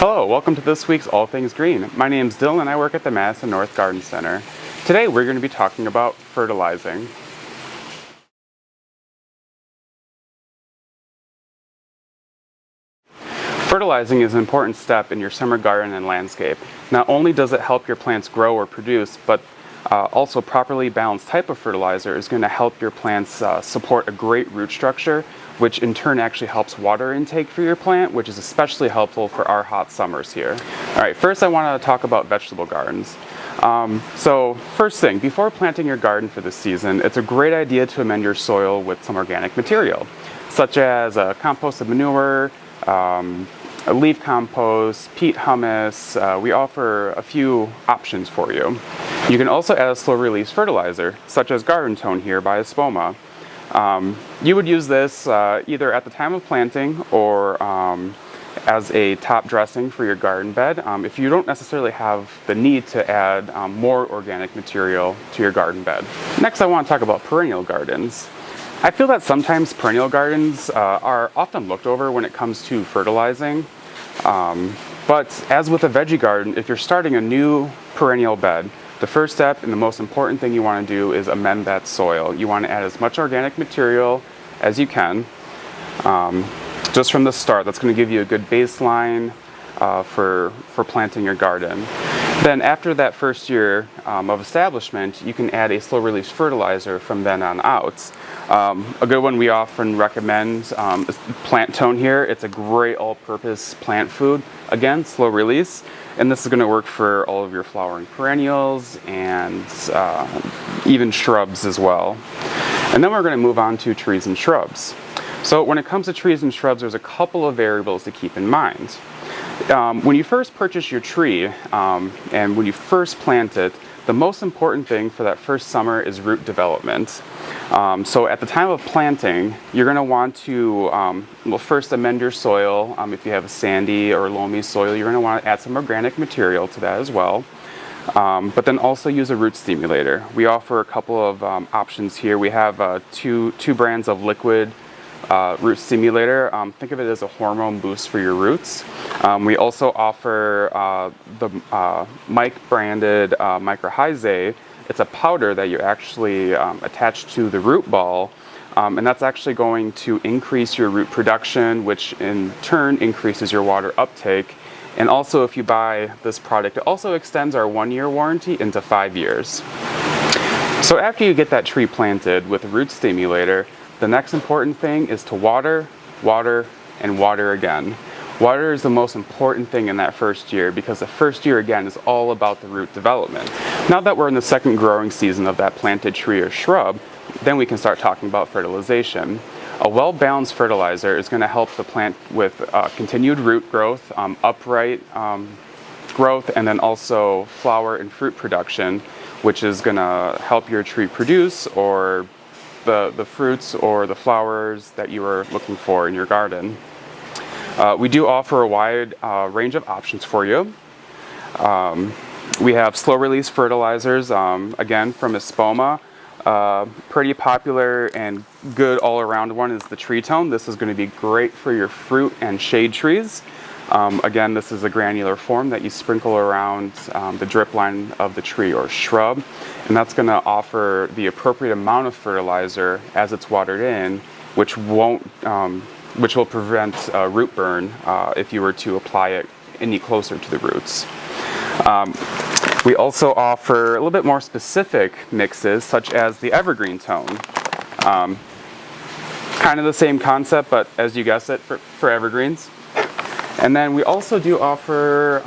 Hello, welcome to this week's All Things Green. My name is Dylan and I work at the Madison North Garden Center. Today we're going to be talking about fertilizing. Fertilizing is an important step in your summer garden and landscape. Not only does it help your plants grow or produce, but also properly balanced type of fertilizer is going to help your plants support a great root structure, which in turn actually helps water intake for your plant, which is especially helpful for our hot summers here. All right, first I want to talk about vegetable gardens. So first thing, before planting your garden for this season, it's a great idea to amend your soil with some organic material, such as composted manure, leaf compost, peat humus. We offer a few options for you. You can also add a slow release fertilizer, such as Garden Tone here by Espoma. You would use this either at the time of planting or as a top dressing for your garden bed if you don't necessarily have the need to add more organic material to your garden bed. Next, I want to talk about perennial gardens. I feel that sometimes perennial gardens are often looked over when it comes to fertilizing. But as with a veggie garden, if you're starting a new perennial bed, the first step and the most important thing you want to do is amend that soil. You want to add as much organic material as you can just from the start. That's going to give you a good baseline for planting your garden. Then after that first year of establishment, you can add a slow release fertilizer from then on out. A good one we often recommend is Plant Tone here. It's a great all-purpose plant food. Again, slow release. And this is going to work for all of your flowering perennials and even shrubs as well. And then we're going to move on to trees and shrubs. So when it comes to trees and shrubs, there's a couple of variables to keep in mind. When you first purchase your tree and when you first plant it, the most important thing for that first summer is root development. So at the time of planting, you're going to want to first amend your soil. If you have a sandy or loamy soil, you're going to want to add some organic material to that as well. But then also use a root stimulator. We offer a couple of options here. We have two brands of liquid root stimulator. Think of it as a hormone boost for your roots. We also offer the Mike branded Mycorrhizae. It's a powder that you actually attach to the root ball, and that's actually going to increase your root production, which in turn increases your water uptake. And also, if you buy this product, it also extends our 1-year warranty into 5 years. So after you get that tree planted with a root stimulator, the next important thing is to water, water, and water again. Water is the most important thing in that first year because the first year, again, is all about the root development. Now that we're in the second growing season of that planted tree or shrub, then we can start talking about fertilization. A well-balanced fertilizer is going to help the plant with continued root growth, upright growth, and then also flower and fruit production, which is going to help your tree produce or the fruits or the flowers that you are looking for in your garden. We do offer a wide range of options for you. We have slow release fertilizers, again from Espoma. Pretty popular and good all around one is the Tree Tone. This is going to be great for your fruit and shade trees. Again, this is a granular form that you sprinkle around the drip line of the tree or shrub, and that's going to offer the appropriate amount of fertilizer as it's watered in, which will prevent root burn if you were to apply it any closer to the roots. We also offer a little bit more specific mixes, such as the Evergreen Tone. Kind of the same concept, but as you guessed it, for evergreens. And then we also do offer,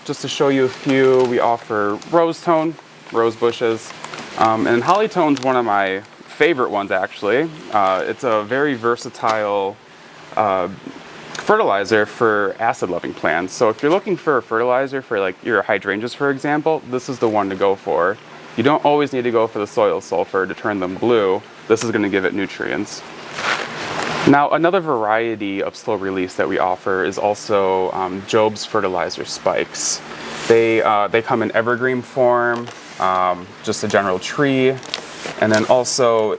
just to show you a few, we offer Rose Tone, rose bushes, and Holly Tone's one of my favorite ones actually. It's a very versatile fertilizer for acid-loving plants. So if you're looking for a fertilizer for like your hydrangeas, for example, this is the one to go for. You don't always need to go for the soil sulfur to turn them blue. This is going to give it nutrients. Now, another variety of slow release that we offer is also Job's fertilizer spikes. They come in evergreen form, just a general tree, and then also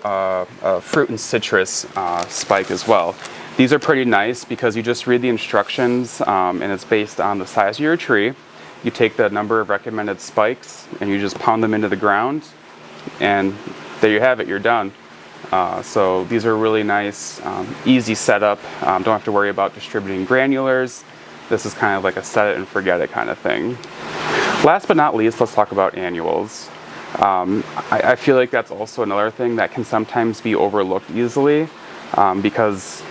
a fruit and citrus spike as well. These are pretty nice because you just read the instructions and it's based on the size of your tree. You take the number of recommended spikes and you just pound them into the ground, and there you have it, you're done. So these are really nice, easy setup. Don't have to worry about distributing granulars. This is kind of like a set it and forget it kind of thing. Last but not least, let's talk about annuals. I feel like that's also another thing that can sometimes be overlooked easily because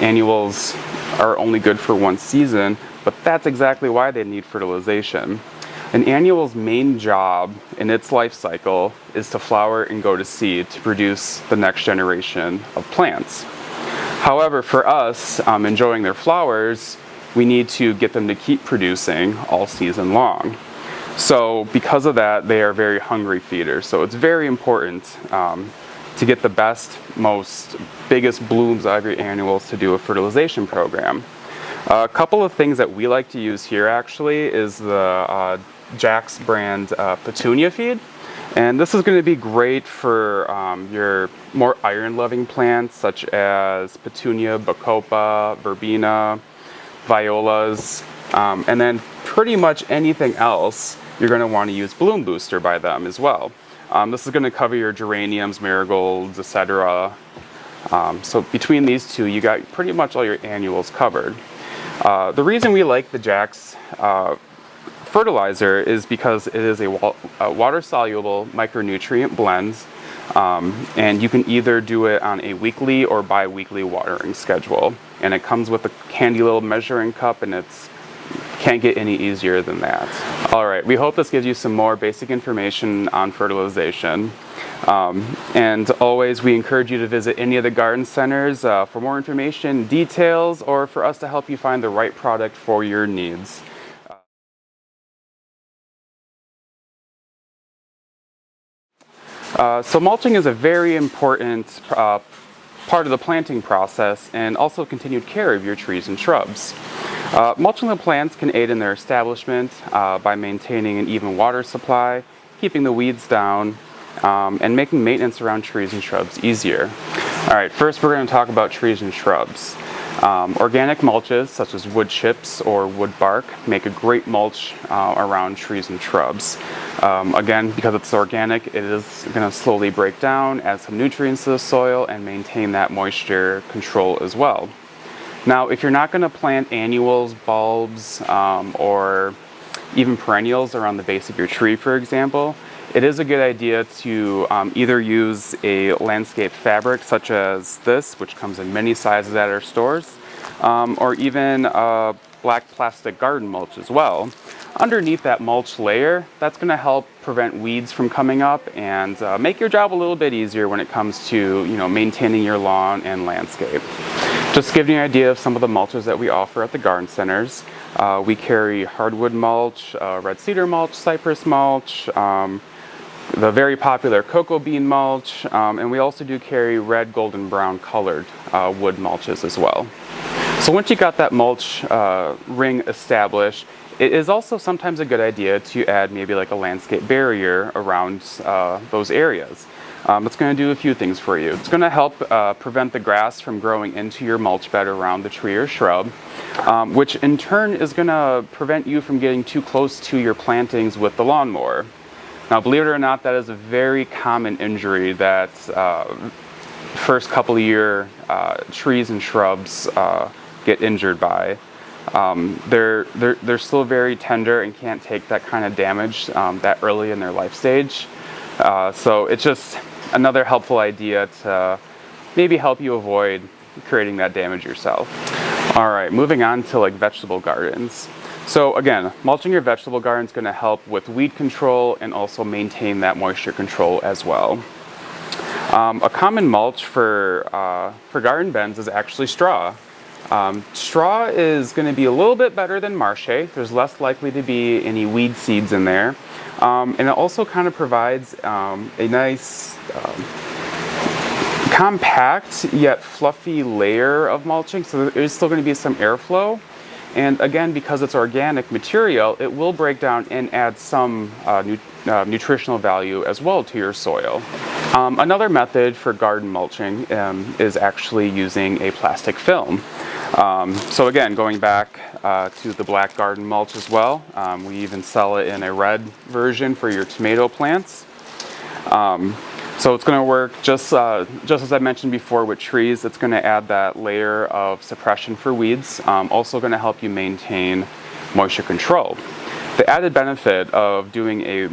annuals are only good for one season, but that's exactly why they need fertilization. An annual's main job in its life cycle is to flower and go to seed to produce the next generation of plants. However, for us, enjoying their flowers, we need to get them to keep producing all season long. So because of that, they are very hungry feeders. So it's very important to get the best, most biggest blooms out of your annuals to do a fertilization program. A couple of things that we like to use here actually is the Jack's brand petunia feed. And this is going to be great for your more iron-loving plants such as petunia, bacopa, verbena, violas, and then pretty much anything else you're going to want to use Bloom Booster by them as well. This is going to cover your geraniums, marigolds, etc. So between these two, you got pretty much all your annuals covered. The reason we like the Jack's fertilizer is because it is a water-soluble micronutrient blend, and you can either do it on a weekly or bi-weekly watering schedule. And it comes with a handy little measuring cup, and it's can't get any easier than that. All right, we hope this gives you some more basic information on fertilization. And always, we encourage you to visit any of the garden centers for more information, details, or for us to help you find the right product for your needs. So mulching is a very important part of the planting process and also continued care of your trees and shrubs. Mulching the plants can aid in their establishment by maintaining an even water supply, keeping the weeds down, and making maintenance around trees and shrubs easier. All right, first we're going to talk about trees and shrubs. Organic mulches such as wood chips or wood bark make a great mulch around trees and shrubs. Again, because it's organic, it is going to slowly break down, add some nutrients to the soil, and maintain that moisture control as well. Now, if you're not going to plant annuals, bulbs, or even perennials around the base of your tree, for example, it is a good idea to either use a landscape fabric such as this, which comes in many sizes at our stores, or even a black plastic garden mulch as well. Underneath that mulch layer, that's going to help prevent weeds from coming up and make your job a little bit easier when it comes to maintaining your lawn and landscape. Just to give you an idea of some of the mulches that we offer at the garden centers, we carry hardwood mulch, red cedar mulch, cypress mulch, the very popular cocoa bean mulch, and we also do carry red, golden brown colored wood mulches as well. So once you got that mulch ring established, it is also sometimes a good idea to add maybe like a landscape barrier around those areas. It's going to do a few things for you. It's going to help prevent the grass from growing into your mulch bed around the tree or shrub, which in turn is going to prevent you from getting too close to your plantings with the lawnmower. Now, believe it or not, that is a very common injury that first couple of year trees and shrubs get injured by. They're still very tender and can't take that kind of damage that early in their life stage. So it's just another helpful idea to maybe help you avoid creating that damage yourself. All right, moving on to like vegetable gardens. So again, mulching your vegetable garden is going to help with weed control and also maintain that moisture control as well. A common mulch for garden beds is actually straw. Straw is going to be a little bit better than marsh hay. There's less likely to be any weed seeds in there. And it also kind of provides a nice compact yet fluffy layer of mulching, so there's still going to be some airflow. And again, because it's organic material, it will break down and add some nutritional value as well to your soil. Another method for garden mulching is actually using a plastic film. So again, going back to the black garden mulch as well, we even sell it in a red version for your tomato plants. So it's going to work just as I mentioned before with trees. It's going to add that layer of suppression for weeds. Also going to help you maintain moisture control. The added benefit of doing a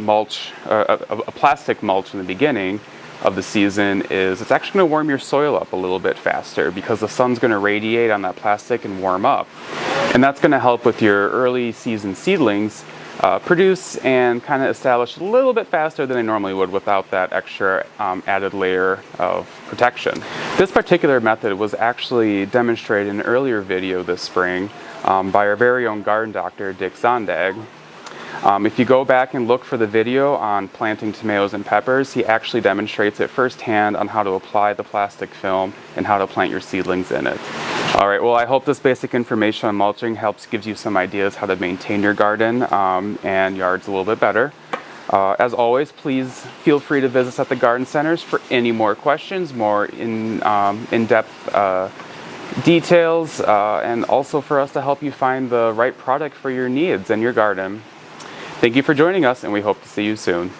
plastic mulch in the beginning of the season is it's actually going to warm your soil up a little bit faster because the sun's going to radiate on that plastic and warm up. And that's going to help with your early season seedlings produce and kind of establish a little bit faster than they normally would without that extra added layer of protection. This particular method was actually demonstrated in an earlier video this spring by our very own garden doctor, Dick Zondag. If you go back and look for the video on planting tomatoes and peppers, he actually demonstrates it firsthand on how to apply the plastic film and how to plant your seedlings in it. All right, well, I hope this basic information on mulching gives you some ideas how to maintain your garden and yards a little bit better. As always, please feel free to visit us at the garden centers for any more questions, more in-depth details, and also for us to help you find the right product for your needs and your garden. Thank you for joining us, and we hope to see you soon.